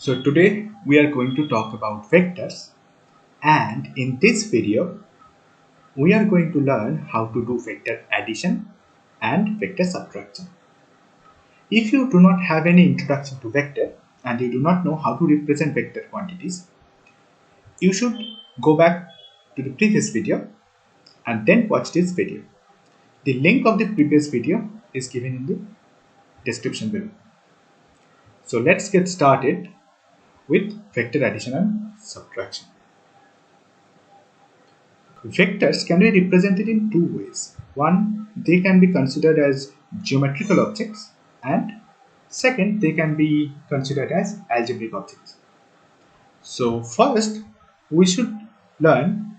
So today we are going to talk about vectors, and in this video we are going to learn how to do vector addition and vector subtraction. If you do not have any introduction to vector and you do not know how to represent vector quantities, you should go back to the previous video and then watch this video. The link of the previous video is given in the description below. So let's get started with vector addition and subtraction. Vectors can be represented in two ways. One, they can be considered as geometrical objects, and second, they can be considered as algebraic objects. So first, we should learn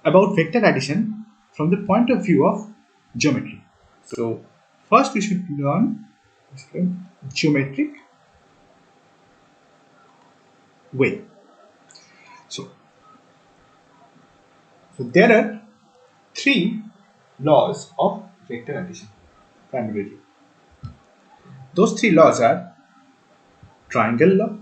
about vector addition from the point of view of geometry. So first we should learn geometric way. So there are three laws of vector addition primarily. Those three laws are triangle law,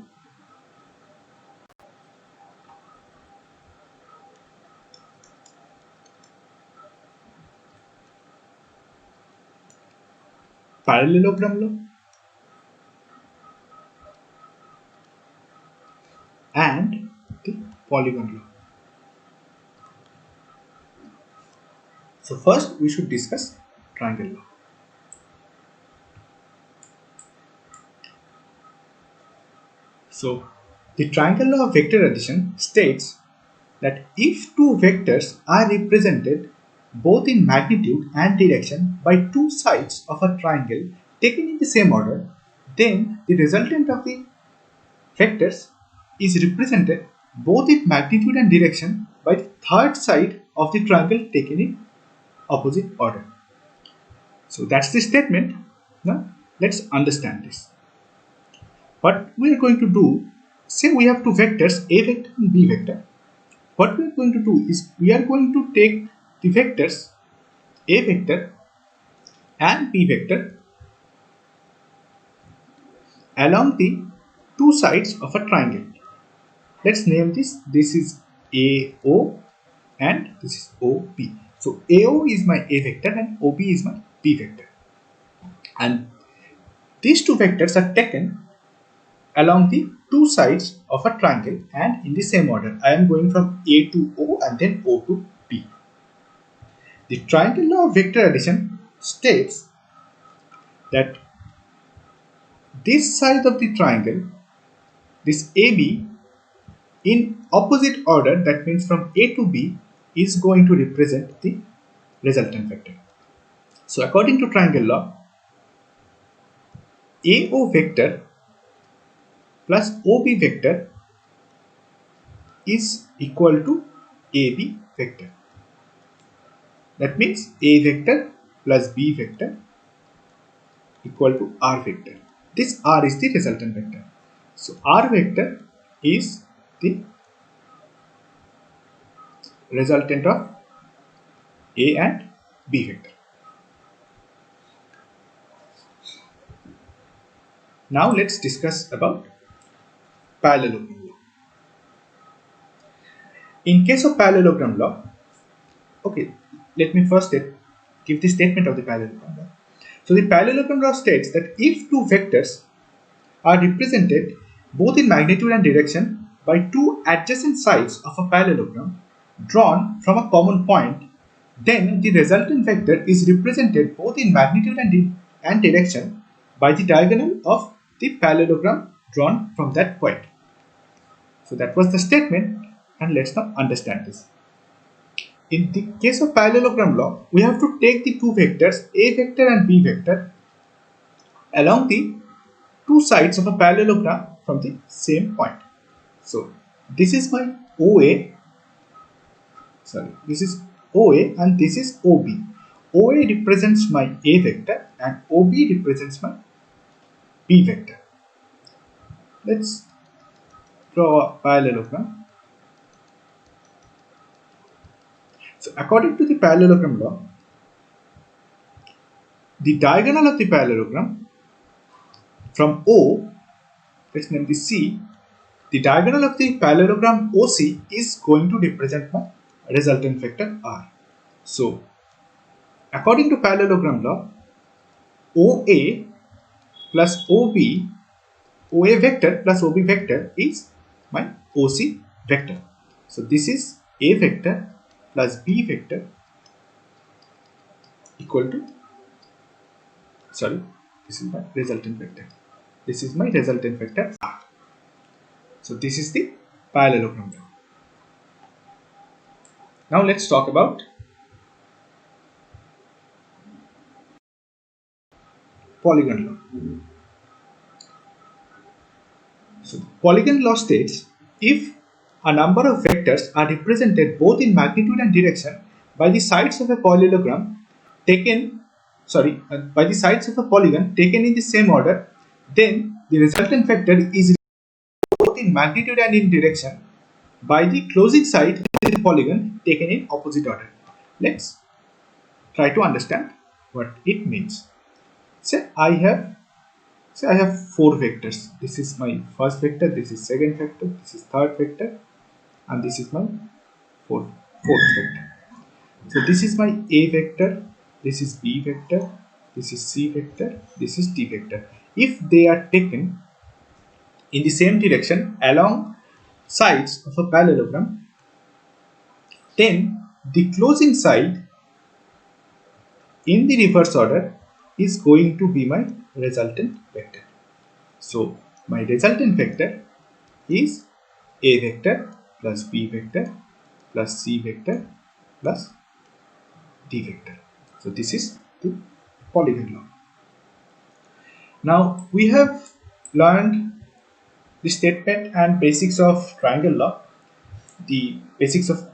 parallelogram law, and the polygon law. So first we should discuss triangle law. So the triangle law of vector addition states that if two vectors are represented both in magnitude and direction by two sides of a triangle taken in the same order, then the resultant of the vectors is represented both in magnitude and direction by the third side of the triangle taken in opposite order. So that's the statement. Now let's understand this. What we are going to do, say we have two vectors, A vector and B vector. What we are going to do is we are going to take the vectors A vector and B vector along the two sides of a triangle. Let's name this. This is AO and this is OB. So AO is my A vector and OB is my B vector. And these two vectors are taken along the two sides of a triangle and in the same order. I am going from A to O and then O to B. The triangle law of vector addition states that this side of the triangle, this AB, in opposite order, that means from A to B, is going to represent the resultant vector. So according to triangle law, AO vector plus OB vector is equal to AB vector. That means A vector plus B vector equal to R vector. This R is the resultant vector. So R vector is the resultant of A and B vector. Now let's discuss about parallelogram law. In case of parallelogram law, okay, let me first give the statement of the parallelogram law. So the parallelogram law states that if two vectors are represented both in magnitude and direction by two adjacent sides of a parallelogram drawn from a common point, then the resultant vector is represented both in magnitude and direction by the diagonal of the parallelogram drawn from that point. So that was the statement, and let's now understand this. In the case of parallelogram law, we have to take the two vectors A vector and B vector along the two sides of a parallelogram from the same point. So this is my OA, this is OA and this is OB. OA represents my A vector and OB represents my B vector. Let's draw a parallelogram. So according to the parallelogram law, the diagonal of the parallelogram from O let's name this C. The diagonal of the parallelogram OC is going to represent my resultant vector R. So, according to parallelogram law, OA plus OA vector plus OB vector is my OC vector. So, this is A vector plus B vector equal to, this is my resultant vector. This is my resultant vector R. So, this is the parallelogram law. Now, let's talk about polygon law. So, polygon law states if a number of vectors are represented both in magnitude and direction by the sides of a parallelogram by the sides of a polygon taken in the same order, then the resultant vector is both in magnitude and in direction by the closing side of the polygon taken in opposite order. Let's try to understand what it means. Say I have four vectors. This is my first vector, this is second vector, this is third vector, and this is my fourth vector. So this is my A vector, this is B vector, this is C vector, this is D vector. If they are taken in the same direction along sides of a parallelogram, then the closing side in the reverse order is going to be my resultant vector. So my resultant vector is A vector plus B vector plus C vector plus D vector. So this is the polygon law. Now we have learned the statement and basics of triangle law, the basics of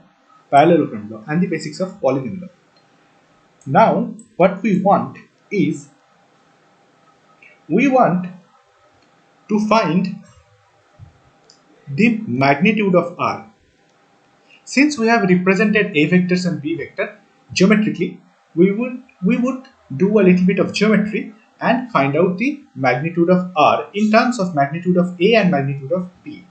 parallelogram law, and the basics of polygon law. Now what we want is to find the magnitude of R. Since we have represented A vectors and B vector geometrically, we would do a little bit of geometry and find out the magnitude of R in terms of magnitude of A and magnitude of B.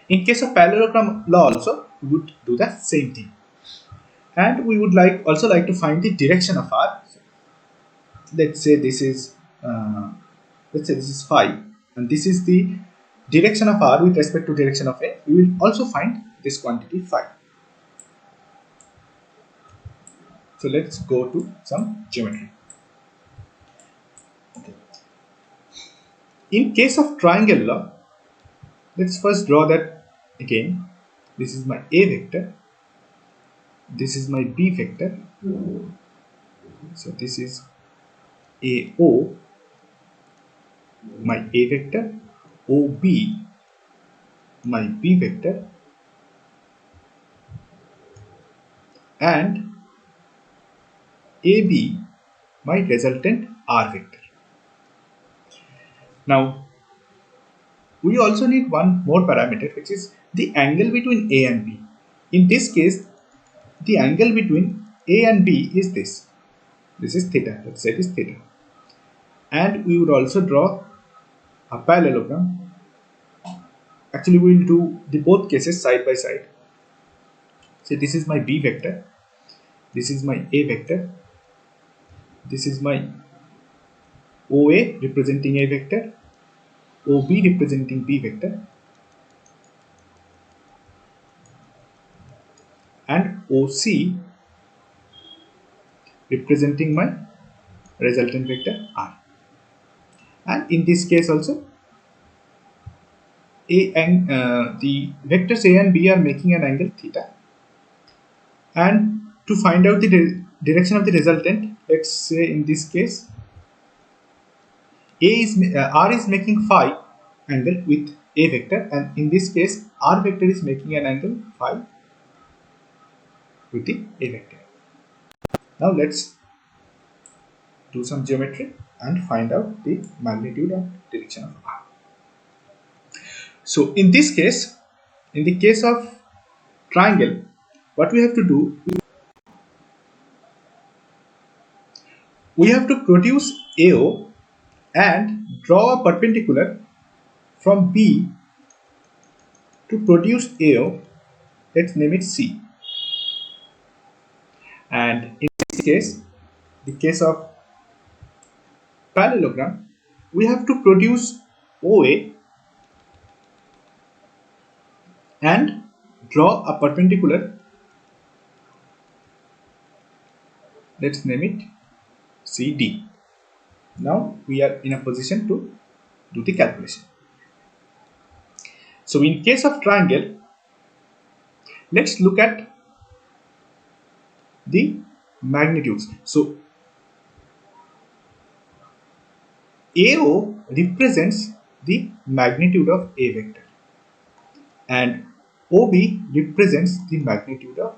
In case of parallelogram law also, we would do the same thing. And we would also like to find the direction of R. Let's say this is phi, and this is the direction of R with respect to direction of A. We will also find this quantity phi. So let's go to some geometry. Okay. In case of triangle law, let's first draw that again. This is my A vector, this is my B vector, so this is AO, my A vector, OB, my B vector, and AB, my resultant R vector. Now we also need one more parameter, which is the angle between A and B. In this case, the angle between A and B is this. This is theta. Let's say it is theta. And we would also draw a parallelogram. Actually, we will do the both cases side by side. So this is my B vector. This is my A vector. This is my OA representing A vector, OB representing B vector, and OC representing my resultant vector R. And in this case also, the vectors A and B are making an angle theta. And to find out the direction of the resultant, let's say in this case, R is making phi angle with A vector, and in this case R vector is making an angle phi with the A vector. Now let's do some geometry and find out the magnitude and direction of R. So in this case, in the case of triangle, what we have to do, we have to produce AO and draw a perpendicular from B to produce AO, let's name it C. And in this case, the case of parallelogram, we have to produce OA and draw a perpendicular, let's name it CD. Now we are in a position to do the calculation. So in case of triangle, let's look at the magnitudes. So AO represents the magnitude of A vector and OB represents the magnitude of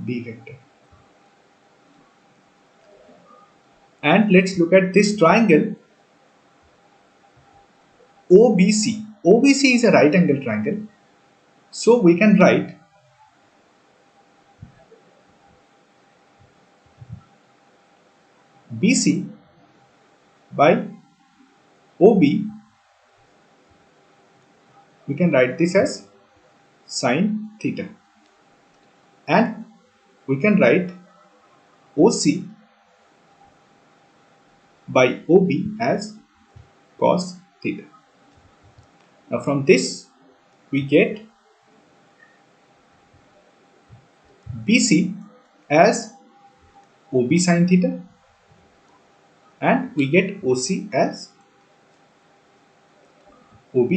B vector. And let's look at this triangle OBC. OBC is a right angle triangle. So we can write BC by OB. We can write this as sine theta. And we can write OC by OB as cos theta. Now from this we get BC as OB sin theta and we get OC as OB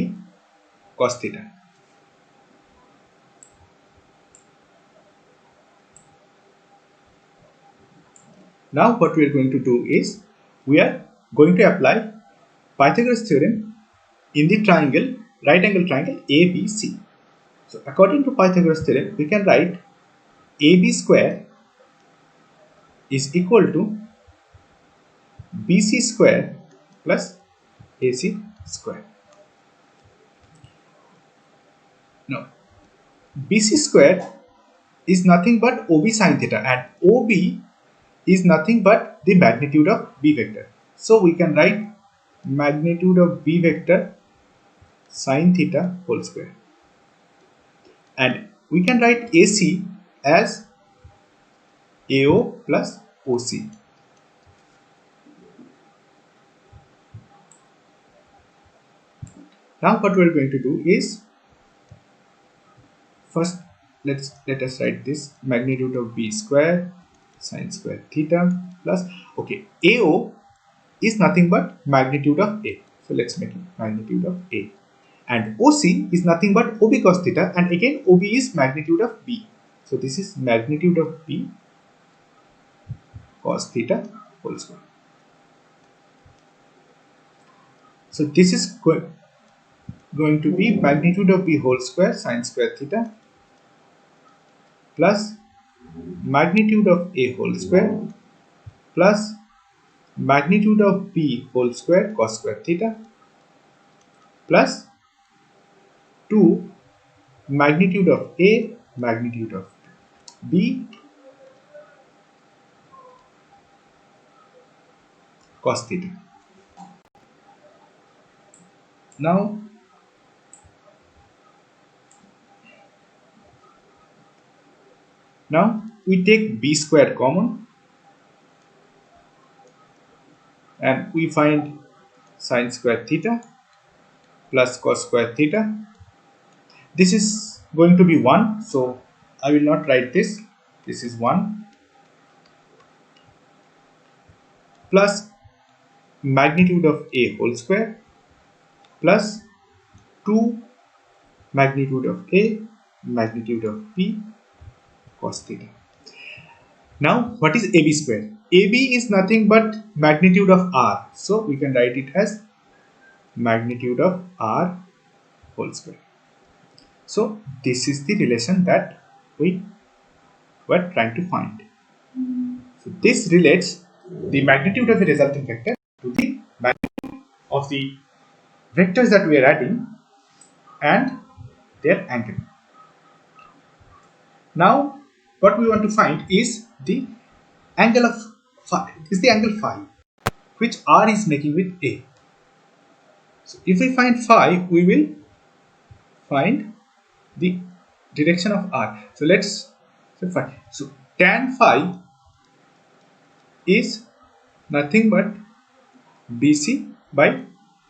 cos theta. Now what we are going to do is we are going to apply Pythagoras theorem in the triangle, right angle triangle ABC. So according to Pythagoras theorem, we can write AB square is equal to BC square plus AC square. Now BC square is nothing but OB sin theta and OB is nothing but the magnitude of B vector. So we can write magnitude of B vector sin theta whole square. And we can write AC as AO plus OC. Now what we are going to do is first let us write this magnitude of B square sin square theta plus AO is nothing but magnitude of A. So let's make it magnitude of A. And OC is nothing but OB cos theta and again OB is magnitude of B. So this is magnitude of B cos theta whole square. So this is going to be magnitude of B whole square sin square theta plus magnitude of A whole square plus magnitude of B whole square cos square theta plus 2 magnitude of A magnitude of B cos theta. Now we take B square common and we find sin square theta plus cos square theta. This is going to be 1, so I will not write this. This is 1 plus magnitude of A whole square plus 2 magnitude of A magnitude of B cos theta. Now what is AB square? AB is nothing but magnitude of R, so we can write it as magnitude of R whole square. So this is the relation that we were trying to find. So this relates the magnitude of a resulting vector to the magnitude of the vectors that we are adding and their angle. Now what we want to find is the angle of phi, which R is making with A. So if we find phi, we will find the direction of r. So let's say phi. So tan phi is nothing but BC by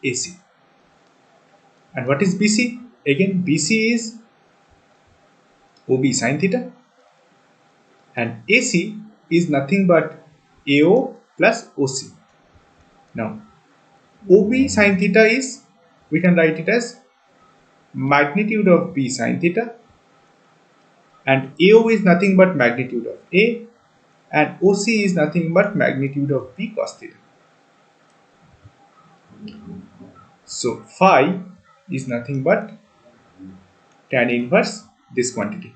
AC. And what is BC? Again, BC is OB sin theta, and AC is nothing but AO plus OC. Now, OB sin theta is, we can write it as magnitude of B sin theta, and AO is nothing but magnitude of A, and OC is nothing but magnitude of B cos theta. So phi is nothing but tan inverse this quantity,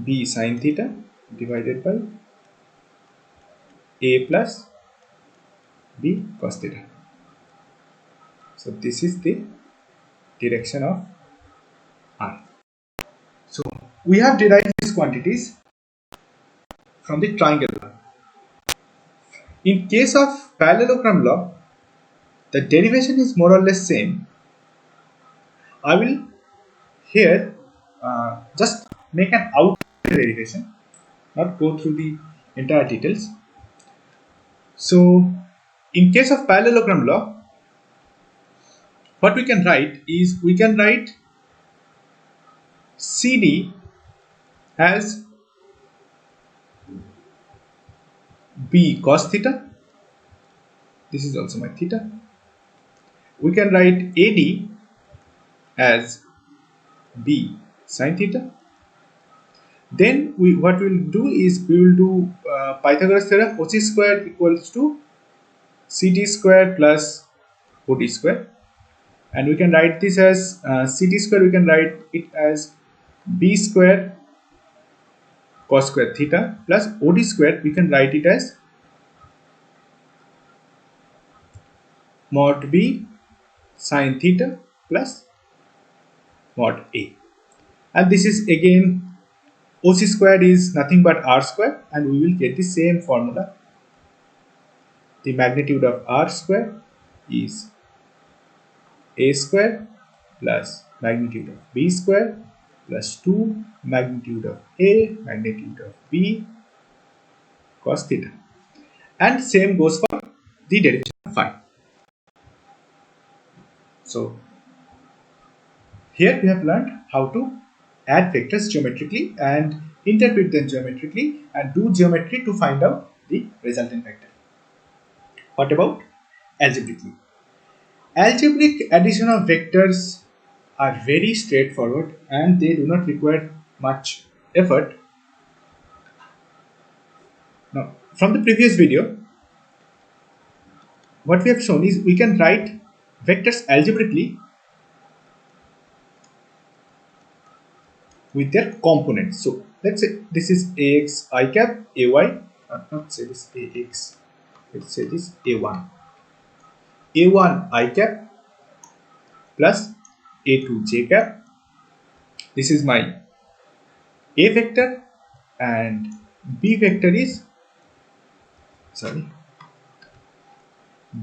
B sin theta divided by A plus B cos theta. So this is the direction of R. So we have derived these quantities from the triangle law. In case of parallelogram law, the derivation is more or less same. I will here just make an outline derivation, not go through the entire details. So in case of parallelogram law, what we can write is, we can write CD as B cos theta. This is also my theta. We can write AD as B sin theta. Then what we will do is, we will do Pythagoras theorem, OC square equals to CT square plus OD square, and we can write this as CT square, we can write it as B square cos square theta plus OD square, we can write it as mod B sin theta plus mod A. And this is again, OC square is nothing but R square, and we will get the same formula. The magnitude of R square is A square plus magnitude of B square plus 2 magnitude of A magnitude of B cos theta. And same goes for the derivation of phi. So here we have learned how to add vectors geometrically and interpret them geometrically and do geometry to find out the resultant vector. What about algebraically? Algebraic addition of vectors are very straightforward and they do not require much effort. Now, from the previous video, what we have shown is, we can write vectors algebraically with their components. So let's say this is ax I cap, ay, not say this ax, let's say this a1 I cap plus a2 j cap. This is my a vector, and b vector is,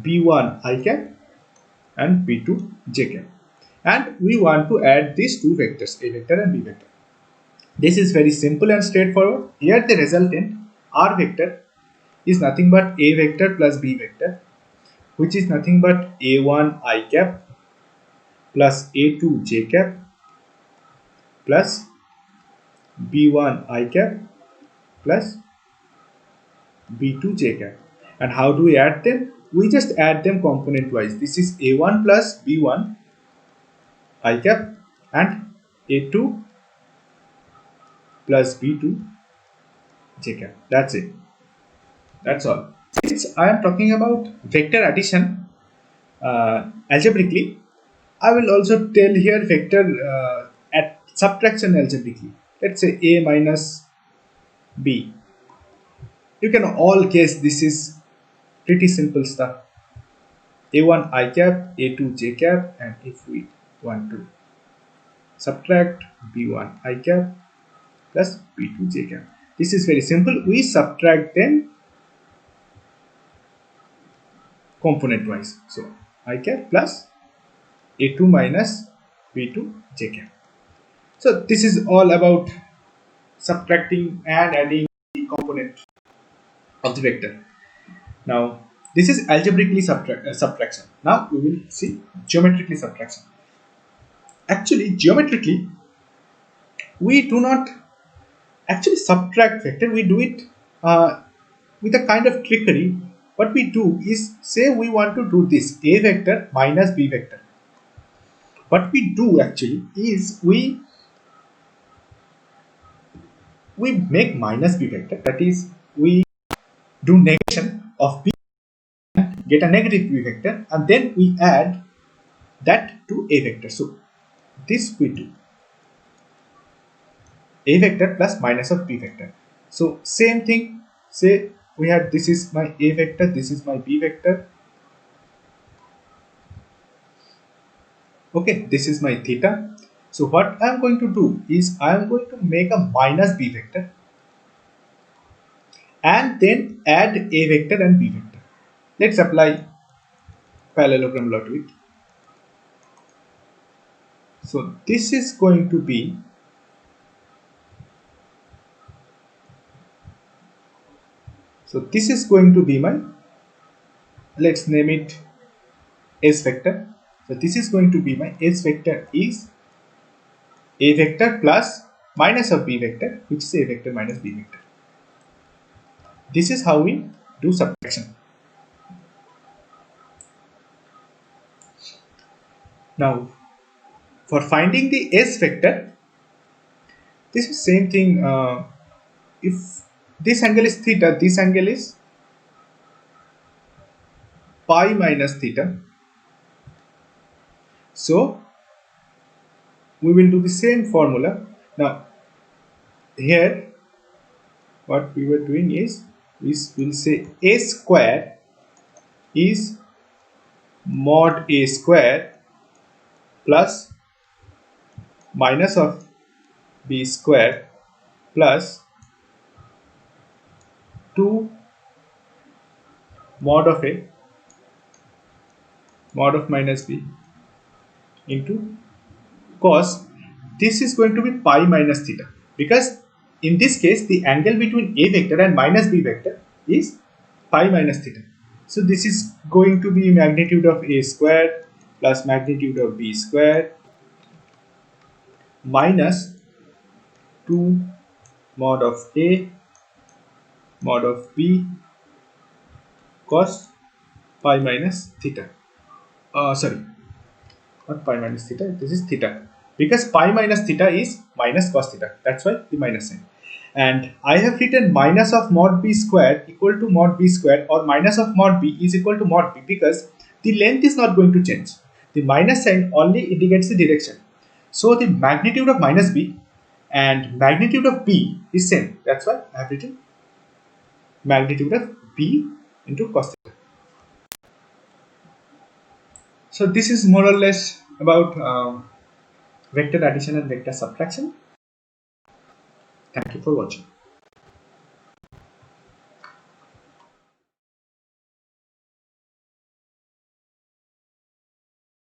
b1 I cap and b2 j cap. And we want to add these two vectors, a vector and b vector. This is very simple and straightforward. Here the resultant r vector is nothing but a vector plus b vector, which is nothing but a1 I cap plus a2 j cap plus b1 I cap plus b2 j cap. And how do we add them? We just add them component wise. This is a1 plus b1 I cap and a2 plus b2 j cap. That's it. That's all. Since I am talking about vector addition algebraically, I will also tell here vector at subtraction algebraically. Let's say a minus b. You can all guess this is pretty simple stuff. a1 I cap, a2 j cap, and if we want to subtract b1 I cap plus b2 j cap. This is very simple. We subtract them component wise. So I cap plus A2 minus B2 J cap. So this is all about subtracting and adding the component of the vector. Now this is algebraically subtraction. Now we will see geometrically subtraction. Actually, geometrically, we do not actually subtract vector. We do it with a kind of trickery. What we do is, say we want to do this a vector minus b vector. What we do actually is we make minus b vector, that is we do negation of b and get a negative b vector, and then we add that to a vector. So this we do a vector plus minus of b vector. So same thing, say we had this is my a vector, this is my b vector. Okay, this is my theta. So what I am going to do is I am going to make a minus b vector and then add a vector and b vector. Let's apply parallelogram law to it. So this is going to be my, let's name it S vector. So this is going to be my S vector is a vector plus minus of b vector, which is a vector minus b vector. This is how we do subtraction. Now for finding the S vector, this is same thing. If this angle is theta, this angle is pi minus theta. So we will do the same formula. Now here what we were doing is we will say a square is mod a square plus minus of b square plus 2 mod of a mod of minus b into cos. This is going to be pi minus theta, because in this case the angle between a vector and minus b vector is pi minus theta. So this is going to be magnitude of a square plus magnitude of b square minus 2 mod of a mod of b cos pi minus theta. Sorry, not pi minus theta, this is theta, because pi minus theta is minus cos theta, that's why the minus sign. And I have written minus of mod b square equal to mod b square, or minus of mod b is equal to mod b, because the length is not going to change. The minus sign only indicates the direction. So the magnitude of minus b and magnitude of b is same, that's why I have written magnitude of b into cos theta. So this is more or less about vector addition and vector subtraction. Thank you for watching.